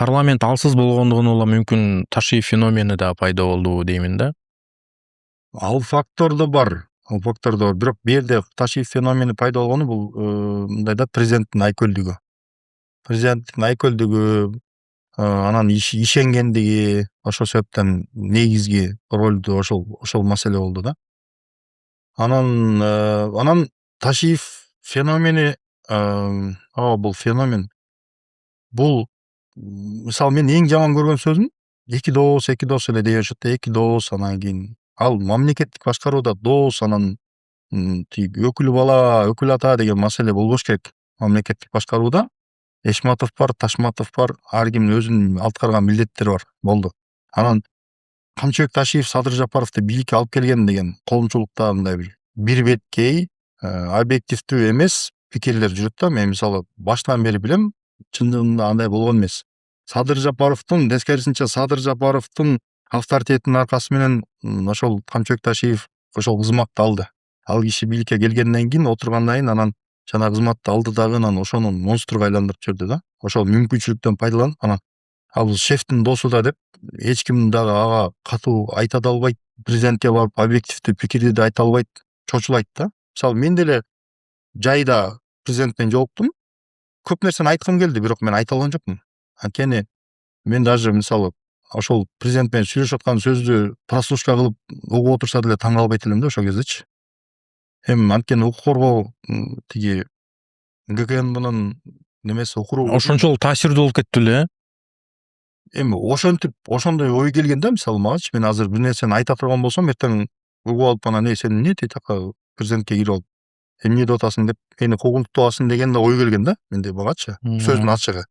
парламент алсыз болгондугун улам мүмкүн Ташиев феномени да пайда болду деймин да. Ал фактор да бар. Бирок бул жерде Ташиев феномени пайда болгону бул мындай да, президенттин айкөлдүгү. Президенттин айкөлдүгү, анан ишенгендиги, ошол себептен негизги ролду ошол маселе болду да. Анан Ташиев феномени, бул феномен. Бул мисалы мен эң жаман көргөн сөзүм эки дос эле деп атышат да, эки дос, анан кийин ал мамлекеттик башкарууда дос, анан тиги өкүл бала, өкүл ата деген маселе болбош керек. Мамлекеттик башкарууда Эшматов бар, Ташматов бар, ар кимдин өзүнүн аткарган милдеттери бар, болду. Анан Камчыбек Ташиев Садыр Жапаровду бийликке алып келген деген коомчулукта мындай бир беткей, объективдүү эмес пикирлер жүрөт да. Мен мисалы баштан бери билем, чындыгында андай болгон эмес. Садыр Жапаровдун, тескерисинче Садыр Жапаровдун авторитетинин аркасы менен ошол Камчыбек Ташиев ошол кызматты алды. Ал киши бийликке келгенден кийин, отургандан кийин анан жана кызматты алды дагы, анан ошону монстрго айландырып жиберди да. Ошол мүмкүнчүлүктөн пайдаланып, анан ал шефтин досу да деп эч ким дагы ага катуу айта да албайт, президентке барып объективдүү пикирди да айта албайт, чочулайт да. Мисалы мен деле жайда президент менен жолуктум, көп нерсени айткым келди, бирок мен айта алган жокмун. Анткени мен даже мисалы ошол президент менен сүйлөшүп аткан сөздү прослушка кылып угуп отурса деле таң калбайт элем да ошол кездечи. Эми анткени укук коргоо тиги ГКНбнын немеси укугу Ошончолук таасирдүү болуп кеттү эле. Эми ошентип ошондой ой келген да, мисалы магачы. Мен азыр бир нерсени айта турган болсом, эртең угуп алып анан сен эмне тиги жака президентке кирип алып эмне деп атасың деп мени куугунтуп атасың деген да ой келген да менде магачы. Сөздүн ачыгы.